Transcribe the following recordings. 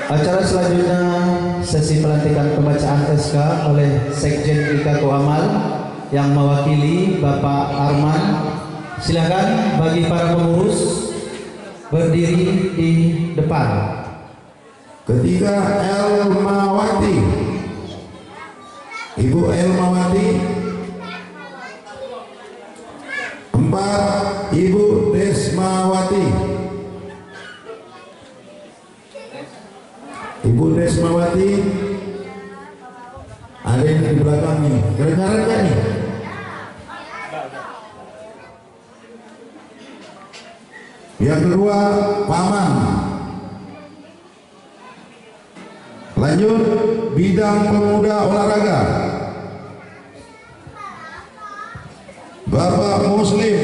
Acara selanjutnya sesi pelantikan pembacaan SK oleh Sekjen IKAKO Amal yang mewakili Bapak Arman. Silakan bagi para pengurus berdiri di depan. Ketiga, Elmawati, Ibu Elmawati. 4, Ibu Desmawati. Ibu Desmawati, ada yang di belakang nih, kedengaran kan nih? Yang kedua, Paman. Lanjut, bidang pemuda olahraga, Bapak Muslim.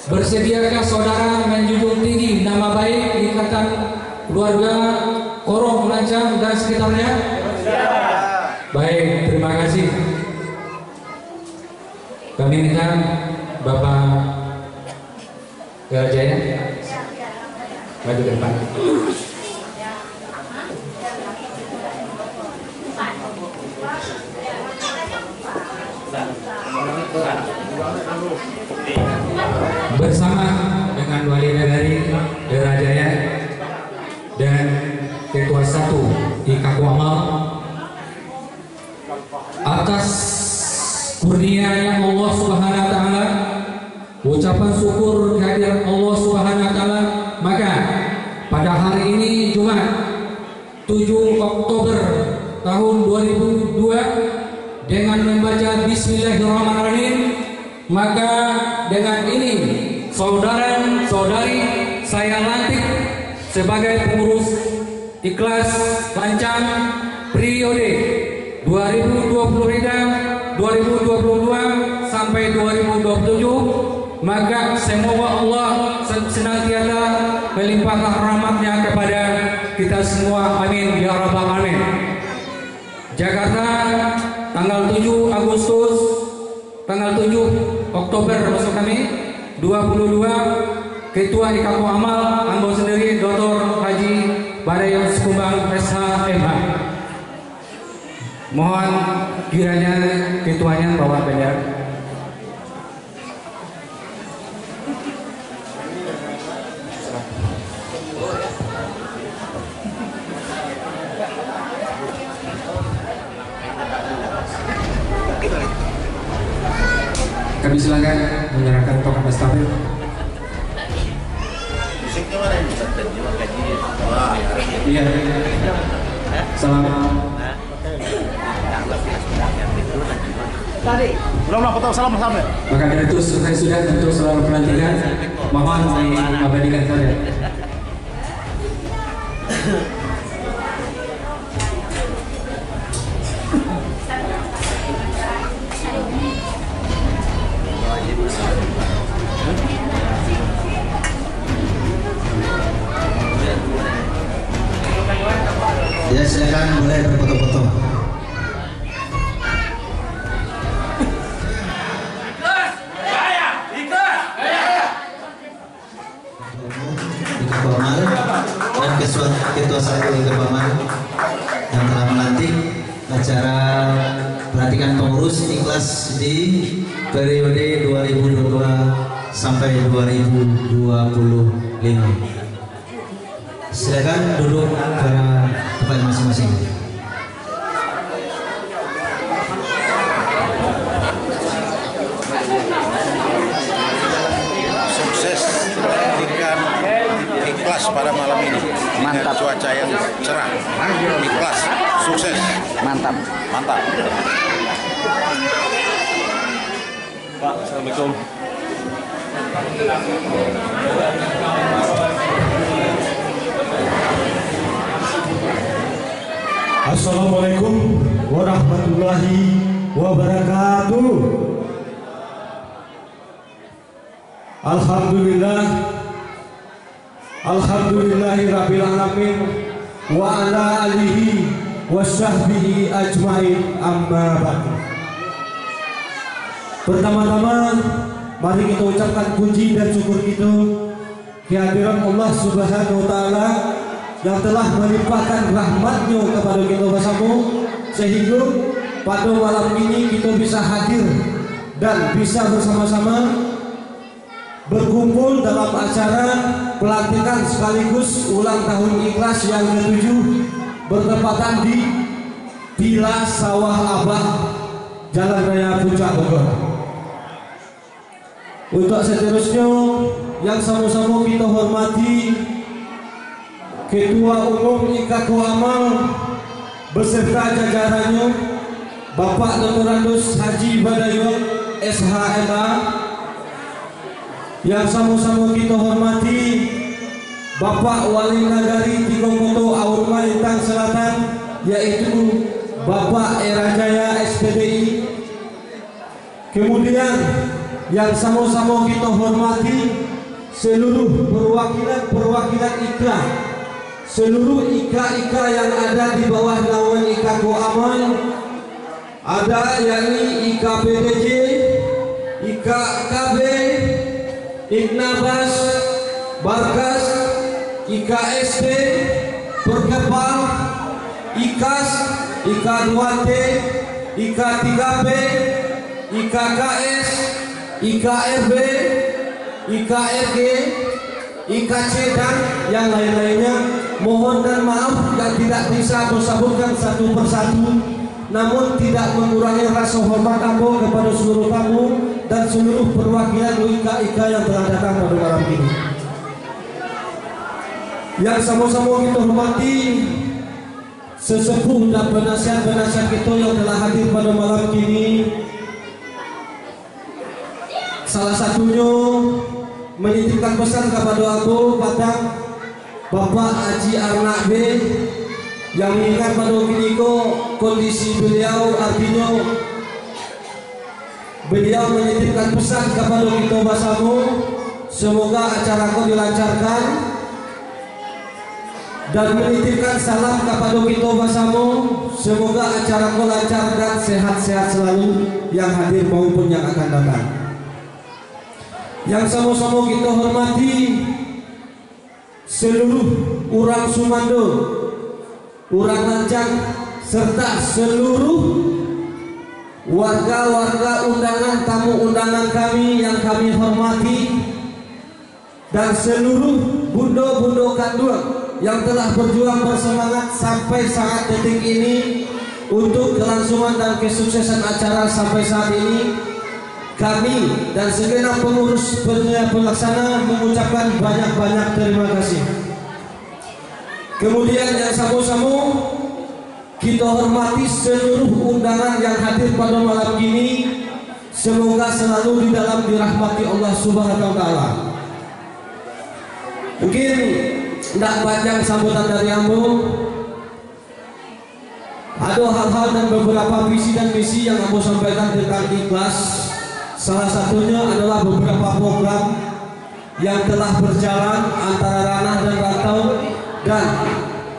Bersediakah saudara menjunjung tinggi nama baik ikatan keluarga Korong Lancang dan sekitarnya? Baik, terima kasih. Kami minta Bapak Jaya maju ke depan. Bersama dengan Wali Negari Daerah Jaya dan Ketua 1 IKAKO Amal, atas kurnianya Allah Subhanahu wa taala, ucapan syukur kehadiran Allah Subhanahu wa taala, maka pada hari ini Jumat 7 Oktober tahun 2002 dengan membaca Bismillahirrahmanirrahim, maka dengan ini saudara-saudari saya lantik sebagai pengurus Ikhlas Lancang periode 2022 sampai 2027. Maka semoga Allah senantiasa melimpahkan rahmatnya kepada kita semua, amin ya rabbal alamin. Jakarta, tanggal 7 Agustus, tanggal 7 Oktober maksud kami 22. Ketua IKAKO Amal Ambo sendiri Dr. Haji Barayos Kumbang SHMH. Mohon kiranya ketuanya bawa bendera. Kami silakan menyerahkan tongkat estafet. Musiknya mana yang bisa terjemah kaji? Iya. Salam. Tadi. Belum foto salam bersama. Maka dari itu selesai sudah untuk seluruh pelantikan. Mohon diabadikan saja. Ya, silakan boleh berfoto-foto. IKAKO Amal dan Ketua 1 IKAKO Amal yang telah melantik acara pelantikan pengurus Ikhlas di periode 2022 sampai 2025. Silakan duduk pada tempat masing-masing. Sukses pelantikan Ikhlas pada malam ini. Mantap. Dengan cuaca yang cerah. Ikhlas, sukses. Mantap. Mantap. Pak, assalamualaikum. Assalamualaikum warahmatullahi wabarakatuh. Alhamdulillah, alhamdulillahirabbil alamin wa ala alihi wasahbihi ajmain, amma ba'du. Pertama-tama Mari kita ucapkan puji dan syukur kita kehadiran Allah Subhanahu wa taala yang telah melimpahkan rahmat-Nya kepada kita bersama, sehingga pada malam ini kita bisa hadir dan bisa bersama-sama berkumpul dalam acara pelantikan sekaligus ulang tahun Ikhlas yang ke-7 bertepatan di Villa Sawah Abah, Jalan Raya Puncak Bogor. Untuk seterusnya yang sama-sama kita hormati Ketua Umum IKAKO Amal beserta jajarannya, Bapak Dr. Andus Haji Badayon SHMA. Yang sama-sama kita hormati Bapak Wali Nagari Tinggokoto Aurma Lintang Selatan, yaitu Bapak Era Jaya SPDI. Kemudian yang sama-sama kita hormati seluruh perwakilan IKA, seluruh IKA yang ada di bawah naungan IKAKO Amal, ada yakni IKA PDJ, IKA KB, Iknabas, Barkas, IKA SD, Perkepal, IKAS, IKA 2T, IKA 3P, IKA KS, IKA RB, IKA RG, IKA C dan yang lain-lainnya. Mohon dan maaf yang tidak bisa disebutkan satu persatu, namun tidak mengurangi rasa hormat aku kepada seluruh tamu dan seluruh perwakilan IKA yang telah datang pada malam ini. Yang sama-sama kita hormati sesepuh dan penasihat-penasihat kita yang telah hadir pada malam ini. Salah satunya menitipkan pesan kepada aku pada Bapak Haji Arnak B yang mengingat pada kondisi beliau, artinya beliau menitipkan pesan kepada kita bersama, semoga acaraku dilancarkan, dan menitipkan salam kepada kita bersama, semoga acaraku lancar dan sehat-sehat selalu yang hadir maupun yang akan datang. Yang sama-sama kita hormati seluruh orang Sumando, orang Lancang, serta seluruh warga-warga undangan, tamu undangan kami yang kami hormati, dan seluruh bundo-bundo kandung yang telah berjuang bersemangat sampai saat detik ini untuk kelangsungan dan kesuksesan acara sampai saat ini. Kami dan segenap pengurus pelaksana mengucapkan banyak-banyak terima kasih. Kemudian yang sama-sama kita hormati seluruh undangan yang hadir pada malam ini. Semoga selalu di dalam dirahmati Allah Subhanahu wa taala. Mungkin tidak panjang sambutan dari Ambo. Ada hal-hal dan beberapa visi dan misi yang Ambo sampaikan tentang Ikhlas. Salah satunya adalah beberapa program yang telah berjalan antara ranah dan rantau dan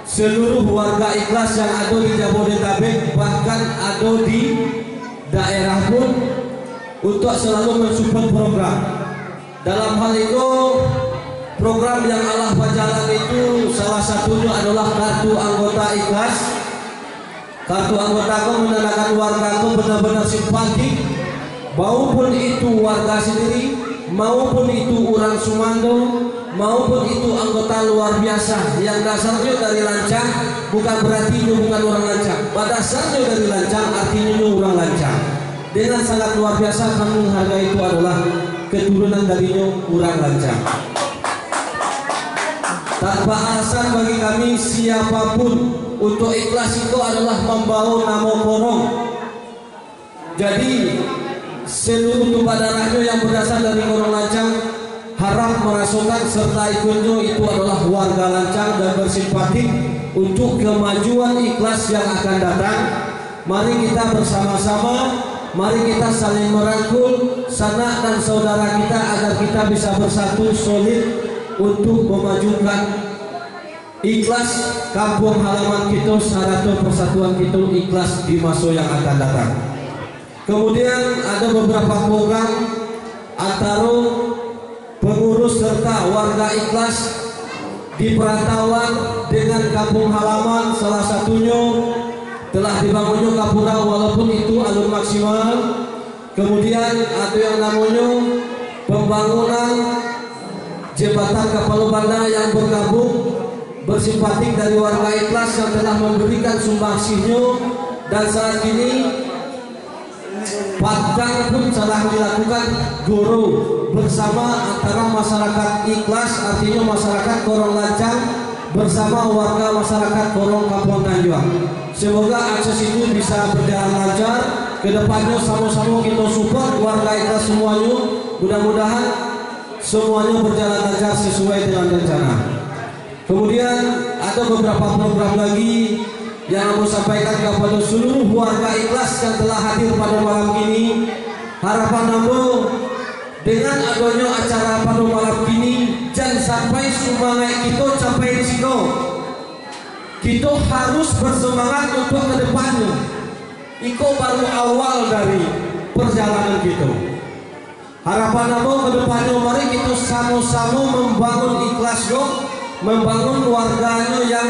seluruh warga Ikhlas yang ada di Jabodetabek, bahkan ada di daerah pun, untuk selalu mensupport program. Dalam hal itu, program yang Allah berjalan itu salah satunya adalah kartu anggota Ikhlas. Kartu anggota aku menandakan warga aku benar-benar simpatik, maupun itu warga sendiri, maupun itu orang Sumando, maupun itu anggota luar biasa yang dasarnya dari Lancang, bukan berarti itu bukan orang Lancang. Pada dasarnya dari Lancang, artinya itu orang Lancang. Dengan sangat luar biasa kami menghargai itu adalah keturunan darinya orang Lancang. Tanpa alasan bagi kami siapapun untuk Ikhlas itu adalah membawa nama korong. Jadi seluruh tumpah darahnya yang berasal dari orang Lancang harap merasakan serta ikutnya itu adalah warga Lancang dan bersimpatik untuk kemajuan Ikhlas yang akan datang. Mari kita bersama-sama, mari kita saling merangkul sanak dan saudara kita agar kita bisa bersatu solid untuk memajukan Ikhlas kampung halaman kita, syarat persatuan kita Ikhlas di masa yang akan datang. Kemudian ada beberapa program antara pengurus serta warga ikhlas di perantauan dengan kampung halaman. Salah satunya telah dibangunnya kapura walaupun itu alur maksimal. Kemudian ada yang namanya pembangunan jembatan Kapal Banda yang bergabung bersimpatik dari warga ikhlas yang telah memberikan sumbangsihnya, dan saat ini padang pun telah dilakukan goro bersama antara masyarakat ikhlas, artinya masyarakat Korong Lancang bersama warga masyarakat Korong Kampung Tanjuang. Semoga akses itu bisa berjalan lancar. Kedepannya sama-sama kita support warga ikhlas semuanya. Mudah-mudahan semuanya berjalan lancar sesuai dengan rencana. Kemudian ada beberapa program lagi yang mau sampaikan kepada seluruh warga ikhlas yang telah hadir pada malam ini. Harapan namo dengan adanya acara pada malam ini, jangan sampai semangat kita sampai di sini. Kita harus bersemangat untuk ke depannya. Itu baru awal dari perjalanan kita. Harapan namo ke depannya, mari kita sama-sama membangun ikhlas membangun warganya yang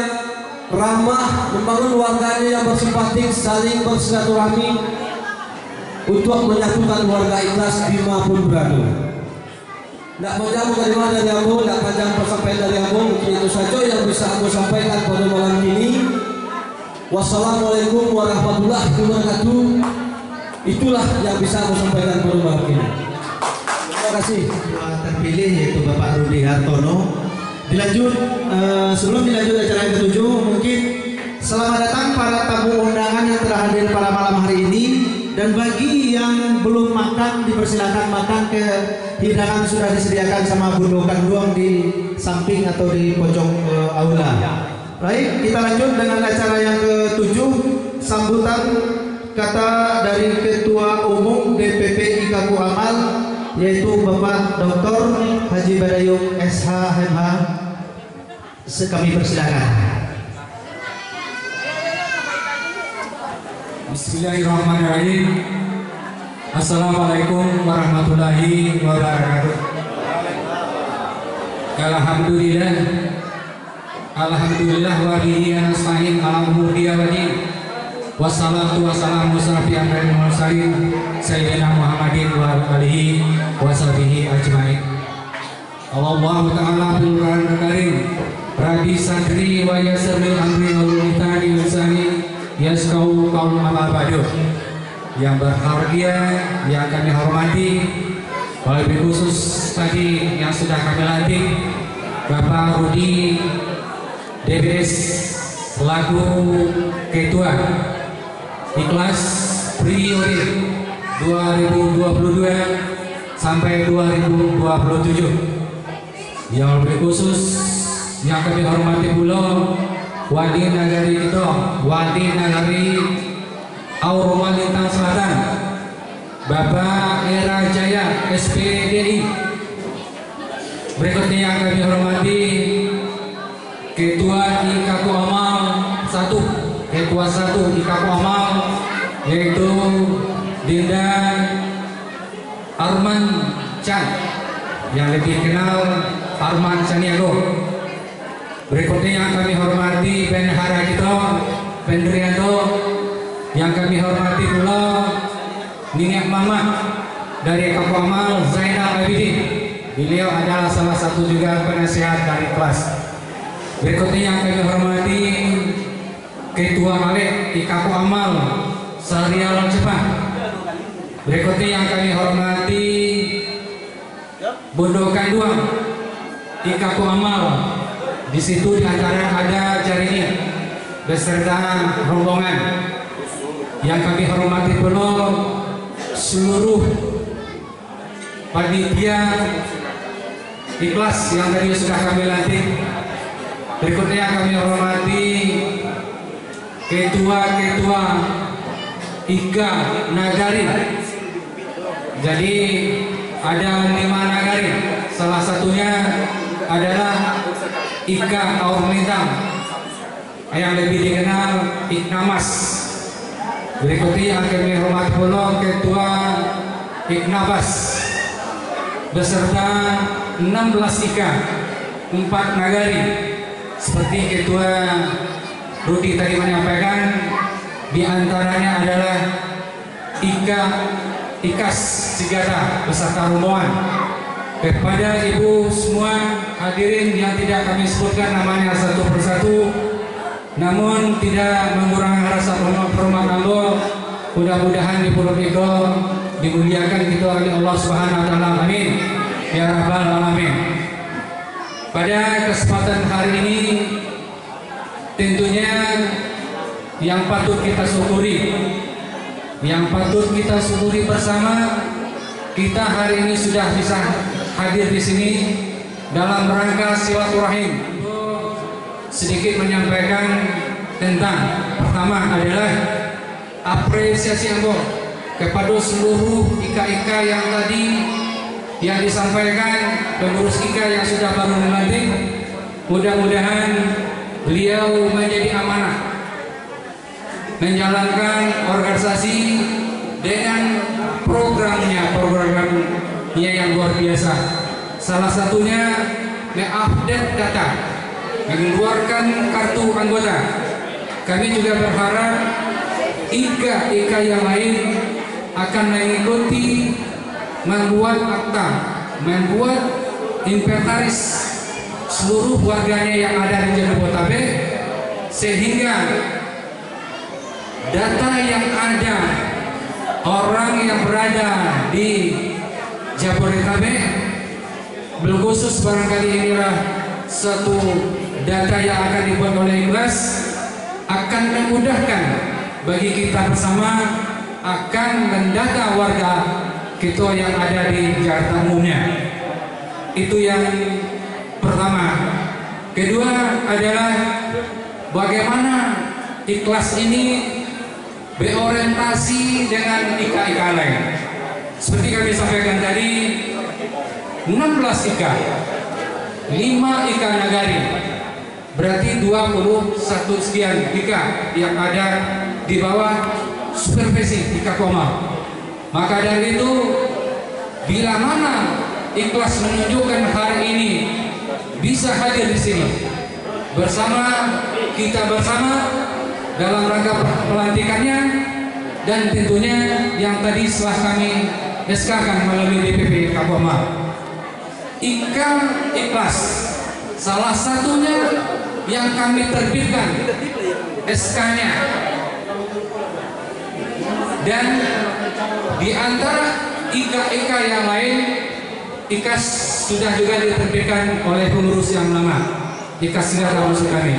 ramah, membangun warganya yang bersimpatik, saling bersilaturahmi untuk menyatukan warga ikhlas dimanapun berada. Tidak panjang kalimat dari aku, tidak panjang persampaian dari aku. Itu saja yang bisa aku sampaikan pada malam ini. Wassalamualaikum warahmatullahi wabarakatuh. Itulah yang bisa aku sampaikan pada malam ini. Terima kasih. Terpilih yaitu Bapak Rudi Hartono. Dilanjut, sebelum dilanjut acara yang ketujuh, mungkin selamat datang para tamu undangan yang telah hadir pada malam hari ini. Dan bagi yang belum makan, dipersilakan makan, ke hidangan sudah disediakan sama bundokan doang di samping atau di pojok aula. Baik, kita lanjut dengan acara yang ketujuh, sambutan kata dari Ketua Umum DPP IKAKU Amal, yaitu Bapak Dr. Haji Badayung SH MH. Kami persilakan. Bismillahirrahmanirrahim. Assalamualaikum warahmatullahi wabarakatuh. Alhamdulillah. Alhamdulillah wa bihi nasta'in ala umuri wadin. Wassalatu wassalamu ala mursalin sayyidina Muhammadin wa alihi wa sahbihi ajmain. Allah Ta'ala bil Qur'anil Karim. Rabbi sadri wa yassir li amri wa hlul lisani yaskau kaum amal badu. Yang berharga yang kami hormati, lebih khusus tadi yang sudah kami lantik Bapak Rudi DBS selaku Ketua Ikhlas Periode 2022 sampai 2027. Yang lebih khusus yang kami hormati pula Wadi Nagari kita, Wadi Nagari Auroma Lintang Selatan, Bapak Era Jaya SPDI. Berikutnya yang kami hormati Ketua IKAKU Amal 1, Ketua 1 IKAKU Amal, yaitu Dinda Arman Chan, yang lebih kenal Arman Caniago. Berikutnya yang kami hormati Bendahara kita, Pendrianto. Yang kami hormati pula Nenek Mama dari IKAKU Amal Zainal Abidin. Beliau adalah salah satu juga penasihat dari kelas. Berikutnya yang kami hormati Ketua Balik IKAKU Amal Sarial Jepang. Berikutnya yang kami hormati Bundokan Duang IKAKU Amal. Di situ diantara ada Jaringan beserta rombongan. Yang kami hormati pula seluruh panitia ikhlas yang tadi sudah kami lantik. Berikutnya kami hormati ketua-ketua IKA Nagari. Jadi ada 5 nagari. Salah satunya adalah IKA Aur Lintang yang lebih dikenal IKNAMAS. Berikutnya yang kami hormati pula Ketua IKNABAS. beserta 16 IKA 4 nagari. Seperti Ketua Rudi tadi menyampaikan, di antaranya adalah IKAS Sigata beserta rombongan. Kepada ibu semua hadirin yang tidak kami sebutkan namanya satu persatu, namun tidak mengurangi rasa hormat Allah, mudah-mudahan di Pulau Ego dimuliakan kita oleh Allah Subhanahu wa taala. Amin ya rabbal alamin. Pada kesempatan hari ini tentunya yang patut kita syukuri bersama, kita hari ini sudah bisa hadir di sini dalam rangka silaturahim. Sedikit menyampaikan tentang, pertama adalah apresiasi Ambo kepada seluruh IKA-IKA yang tadi yang disampaikan, pengurus IKA yang sudah baru dilantik. Mudah-mudahan beliau menjadi amanah menjalankan organisasi dengan programnya yang luar biasa. Salah satunya mengupdate data, mengeluarkan kartu anggota. Kami juga berharap IKA yang lain akan mengikuti, membuat akta, membuat inventaris seluruh warganya yang ada di Jabodetabek, sehingga data yang ada orang yang berada di Jabodetabek, khusus barangkali inilah satu data yang akan dibuat oleh IKAS, akan memudahkan bagi kita bersama akan mendata warga kita yang ada di Jakarta umumnya. Itu yang pertama. Kedua adalah bagaimana IKAS ini berorientasi dengan IKA-IKA lain. Seperti kami sampaikan tadi, 16 IKA, 5 IKA nagari, berarti 21 sekian IKA yang ada di bawah supervisi IKA Komal. Maka dari itu, bila mana IKAS menunjukkan hari ini bisa hadir di sini bersama kita dalam rangka pelantikannya, dan tentunya yang tadi setelah kami SK-kan melalui DPP Kabupaten IKAS, salah satunya yang kami terbitkan SK-nya, dan di antara IKA yang lain IKAS sudah juga diterbitkan oleh pengurus yang lama, IKAS sudah masuk kami.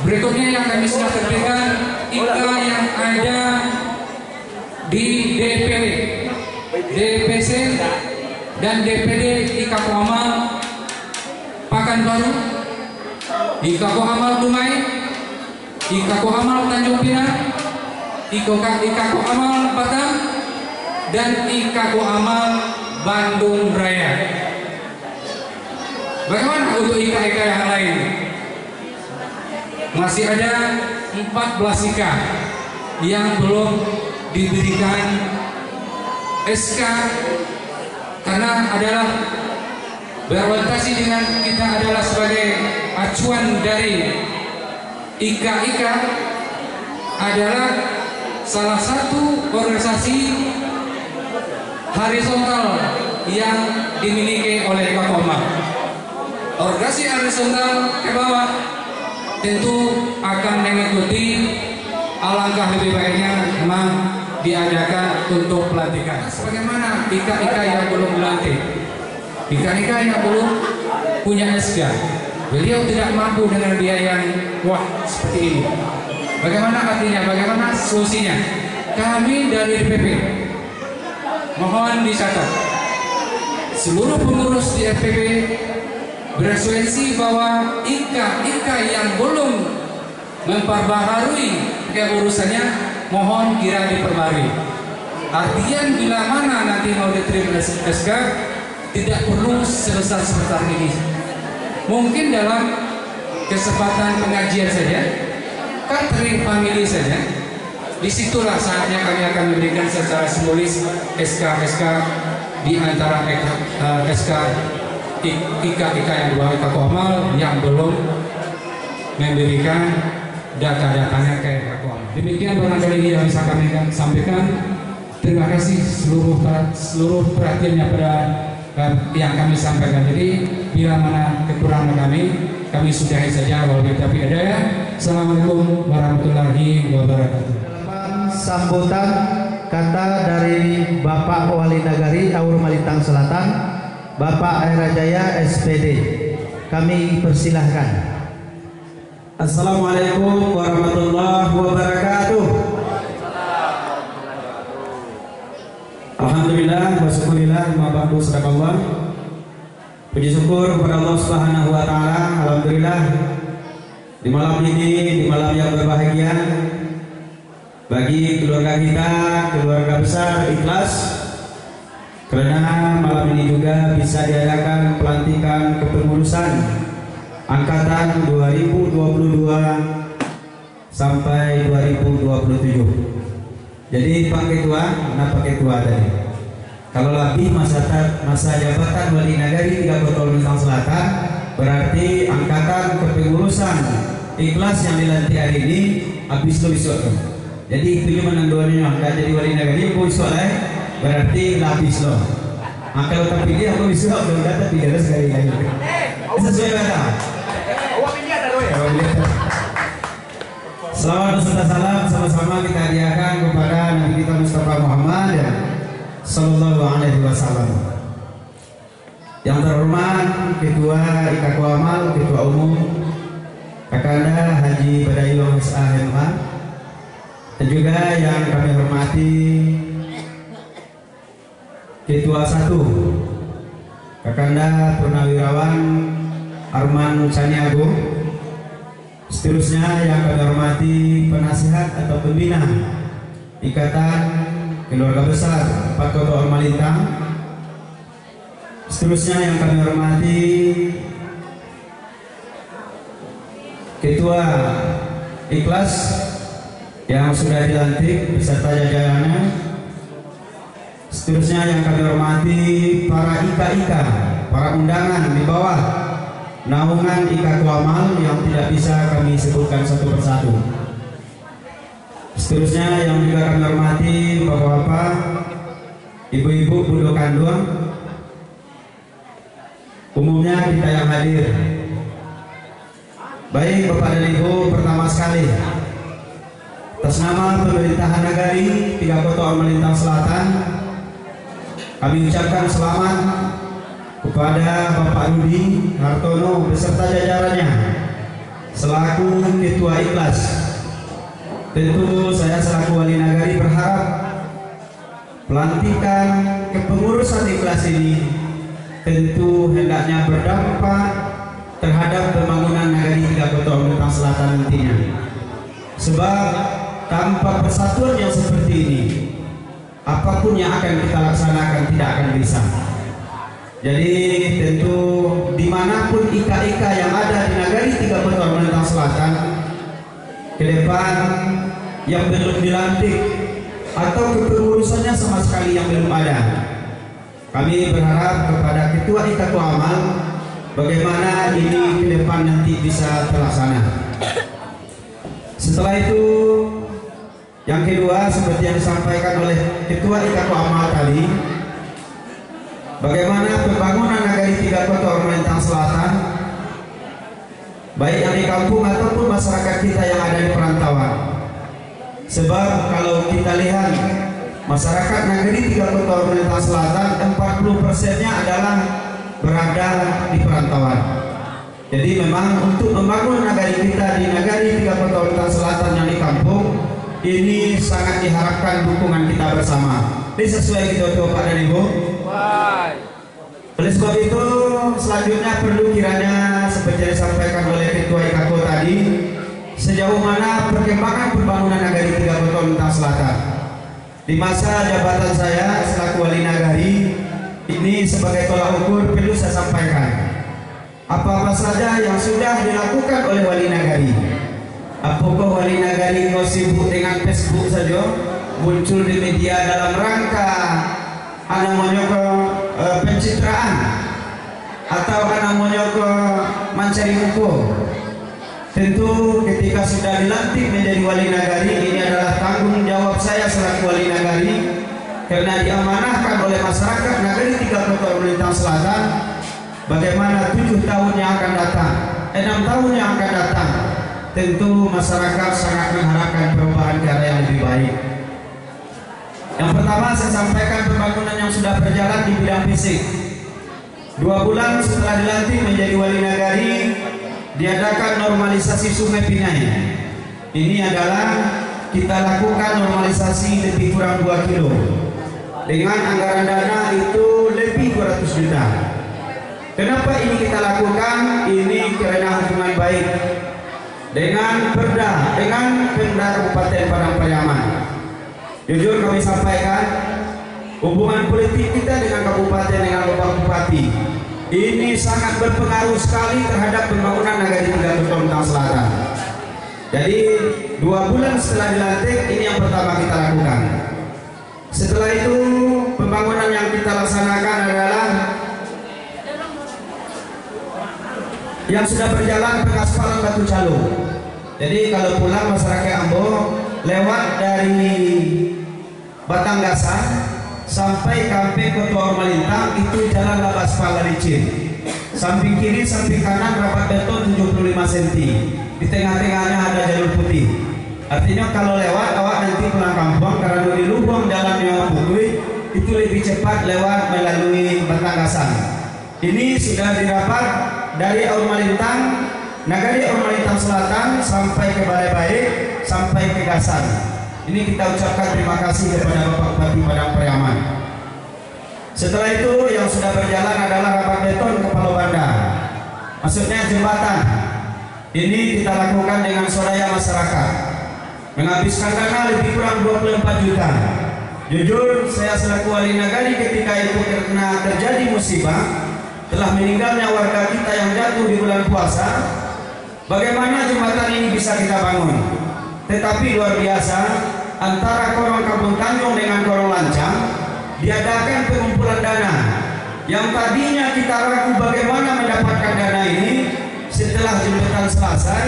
Berikutnya yang kami sudah terbitkan IKA yang ada di DPD, DPC dan DPD IKA Koamal Pakanbaru, IKA Koamal Dumai, IKA Koamal Tanjung Pinang, IKA Koamal Batam, dan IKA Koamal Bandung Raya. Bagaimana untuk IKA yang lain? Masih ada 14 IKA yang belum diberikan SK karena adalah berorientasi dengan kita adalah sebagai acuan dari IKA adalah salah satu organisasi horizontal yang dimiliki oleh IKA Komal. Organisasi horizontal ke bawah tentu akan mengikuti, alangkah lebih baiknya memang diadakan untuk pelantikan. Bagaimana IKA yang belum dilantik, IKA yang belum punya SK, beliau tidak mampu dengan biaya yang wah seperti ini. Bagaimana artinya? Bagaimana solusinya? Kami dari DPP mohon dicatat, seluruh pengurus di FPP berasumsi bahwa IKA yang belum memperbaharui keurusannya mohon kira diperbarui. Artinya bila mana nanti mau diterima SK tidak perlu sebesar ini. Mungkin dalam kesempatan pengajian saja, catering family saja, disitulah saatnya kami akan memberikan secara simbolis SK di antara SK IKA yang di bawah IKA Koamal yang belum memberikan data-datanya ke IKA Koamal. Demikian barangkali yang bisa kami sampaikan. Terima kasih seluruh perhatiannya pada yang kami sampaikan. Jadi bila mana kekurangan kami sudahi saja. Tapi ada ya. Assalamualaikum warahmatullahi wabarakatuh. Sambutan kata dari Bapak Wali Nagari Aur Malitang Selatan, Bapak Aira Jaya SPD. Kami persilahkan. Assalamualaikum warahmatullahi wabarakatuh. Alhamdulillah wa syukurillah ma ba'du sadaqallah. Puji syukur kepada Allah Subhanahu wa taala. Alhamdulillah di malam ini, di malam yang berbahagia bagi keluarga kita, keluarga besar Ikhlas, karena malam ini juga bisa diadakan pelantikan kepengurusan angkatan 2022 sampai 2027. Jadi Pak Ketua, mana Pak Ketua tadi? Kalau lebih masa jabatan Wali Nagari 3 Kota Malitang Selatan, berarti angkatan kepengurusan Ikhlas yang dilantik hari ini habis lo besok. Jadi itu cuma nanduannya nggak jadi Wali Nagari besok lah, berarti habis lo. Kalau terpilih aku besok udah data 300 kali lagi. Sesuai kata. Selamat beserta salam sama-sama kita hadiahkan kepada Nabi kita Mustafa Muhammad Sallallahu Alaihi Wasallam. Yang terhormat Ketua IKA Koamal, Ketua Umum Kakanda Haji Badayu SAMH, dan juga yang kami hormati Ketua 1 Kakanda Purnawirawan Arman Caniago. Seterusnya yang kami hormati penasihat atau pembina Ikatan Keluarga Besar 4 Kota Aur Malitang. Seterusnya yang kami hormati Ketua Ikhlas yang sudah dilantik beserta jajarannya. Seterusnya yang kami hormati para IKA, para undangan di bawah naungan IKA Koamal yang tidak bisa kami sebutkan satu persatu. Seterusnya yang juga kami hormati bapak-bapak, ibu-ibu, budo kandung, umumnya kita yang hadir. Baik Bapak dan Ibu, pertama sekali atas nama pemerintahan Nagari 3 Kota Aur Malitang Selatan, kami ucapkan selamat kepada Bapak Rudi Hartono beserta jajarannya selaku Ketua Ikhlas. Tentu saya selaku Wali Nagari berharap pelantikan kepengurusan Ikhlas ini tentu hendaknya berdampak terhadap pembangunan Nagari 3 Kota Aur Malitang Selatan nantinya. Sebab tanpa persatuan yang seperti ini, apapun yang akan kita laksanakan tidak akan bisa. Jadi tentu dimanapun IKA yang ada di Nagari 3 Kota Aur Malitang Selatan ke depan yang belum dilantik atau kepengurusannya sama sekali yang belum ada, kami berharap kepada Ketua IKA Koamal bagaimana ini ke depan nanti bisa terlaksana. Setelah itu yang kedua, seperti yang disampaikan oleh Ketua IKA Koamal tadi, bagaimana pembangunan Nagari 3 Kota Aur Malitang Selatan, baik yang di kampung ataupun masyarakat kita yang ada di perantauan. Sebab kalau kita lihat masyarakat Nagari 3 Kota Aur Malitang Selatan 40%-nya adalah berada di perantauan. Jadi memang untuk membangun Nagari kita di Nagari 3 Kota Aur Malitang Selatan yang di kampung ini sangat diharapkan dukungan kita bersama. Ini sesuai gitu Bapak dan Ibu. Oleh sebab itu selanjutnya perlu kiranya seperti yang disampaikan oleh Ketua IKAKO tadi, sejauh mana perkembangan pembangunan Nagari 3 Kota Aur Malitang Selatan. Di masa jabatan saya selaku Wali Nagari ini sebagai tolak ukur perlu saya sampaikan apa-apa saja yang sudah dilakukan oleh Wali Nagari. Apakah Wali Nagari kau sibuk dengan Facebook saja, muncul di media dalam rangka anak menyokong pencitraan atau namanya ke mencari muka. Tentu ketika sudah dilantik menjadi wali nagari, ini adalah tanggung jawab saya selaku wali nagari, karena diamanahkan oleh masyarakat Nagari 3 Kota Melintang Selatan bagaimana 7 tahun yang akan datang, 6 tahun yang akan datang. Tentu masyarakat sangat mengharapkan perubahan ke arah yang lebih baik. Yang pertama saya sampaikan pembangunan yang sudah berjalan di bidang fisik. 2 bulan setelah dilantik menjadi wali nagari, diadakan normalisasi Sungai Pinai. Ini adalah kita lakukan normalisasi lebih kurang 2 kilo dengan anggaran dana itu lebih 200 juta. Kenapa ini kita lakukan? Ini karena hubungan baik dengan Perda, dengan Pemda Kabupaten Padang Pariaman. Jujur kami sampaikan, hubungan politik kita dengan kabupaten, dengan Bapak Bupati ini sangat berpengaruh sekali terhadap pembangunan Nagari 3 Kota Melintang Selatan. Jadi 2 bulan setelah dilantik, ini yang pertama kita lakukan. Setelah itu pembangunan yang kita laksanakan adalah yang sudah berjalan pengaspalan Batu Calo. Jadi kalau pulang masyarakat Ambo lewat dari Batanggasan sampai Kampung Kota Melintang itu jalan aspal licin. Samping kiri, samping kanan rapat beton 75 cm. Di tengah-tengahnya ada jalur putih. Artinya kalau lewat awak nanti pulang kampung karena di lubang jalan yang putih itu lebih cepat lewat melalui Batanggasan. Ini sudah dirapat dari Aur Melintang, Nagari Aur Melintang Selatan sampai ke Balai Baik sampai ke Gasan. Ini kita ucapkan terima kasih kepada Bapak Bupati Padang Pariaman. Setelah itu yang sudah berjalan adalah rapat beton Kepala Banda. Maksudnya jembatan. Ini kita lakukan dengan swadaya masyarakat. Menghabiskan dana lebih kurang 24 juta. Jujur saya selaku wali nagari ketika itu karena terjadi musibah, telah meninggalnya warga kita yang jatuh di bulan puasa, bagaimana jembatan ini bisa kita bangun. Tetapi luar biasa, antara Korong Kampung Tanjung dengan Korong Lancang diadakan pengumpulan dana. Yang tadinya kita ragu bagaimana mendapatkan dana ini, setelah jembatan selesai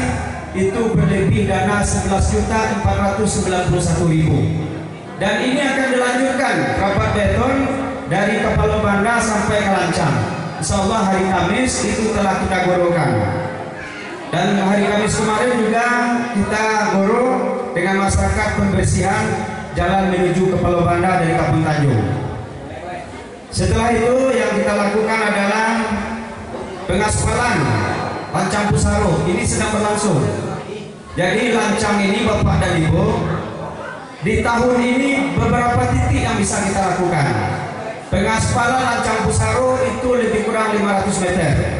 itu berlebih dana 11.491.000. Dan ini akan dilanjutkan rapat beton dari Kepala Banda sampai ke Lancang. Insya Allah hari Kamis itu telah kita gorokan. Dan hari Kamis kemarin juga kita goro dengan masyarakat pembersihan jalan menuju Kepala Banda dari Kampung Tanjung. Setelah itu yang kita lakukan adalah pengaspalan Lancang Pusaro. Ini sedang berlangsung. Jadi Lancang ini Bapak dan Ibu, di tahun ini beberapa titik yang bisa kita lakukan. Pengaspalan Lancang Pusaro itu lebih kurang 500 meter.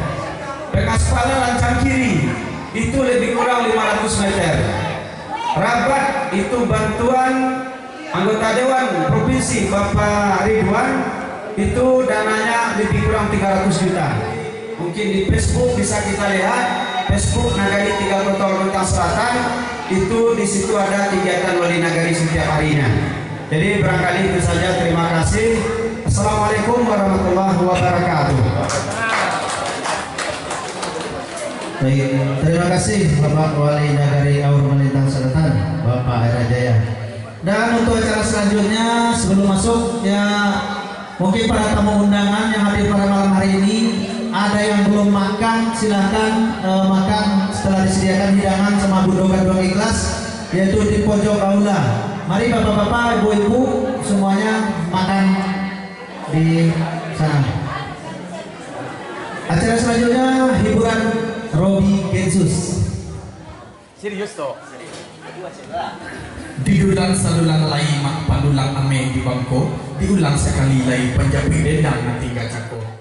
Pengaspalan Lancang Kiri itu lebih kurang 500 meter. Rabat itu bantuan anggota Dewan Provinsi Bapak Ridwan itu dananya lebih kurang 300 juta. Mungkin di Facebook bisa kita lihat, Facebook Nagari 3 Kota Melintang Selatan itu di situ ada kegiatan wali nagari setiap harinya. Jadi barangkali itu saja, terima kasih. Assalamualaikum warahmatullahi wabarakatuh. Baik, terima kasih Bapak Wali Nagari Aur Melintang Selatan, Bapak Era Jaya. Dan untuk acara selanjutnya sebelum masuk ya, mungkin para tamu undangan yang hadir pada malam hari ini ada yang belum makan, silahkan makan setelah disediakan hidangan sama Budo Gadung Ikhlas, yaitu di pojok aula. Mari bapak-bapak, ibu-ibu semuanya makan di sana. Acara selanjutnya hiburan Robi Gensus. Serius toh? Diulang salulang lai mak pandulang ame di bangko, diulang sekali lai panjapi dendang nanti gacako.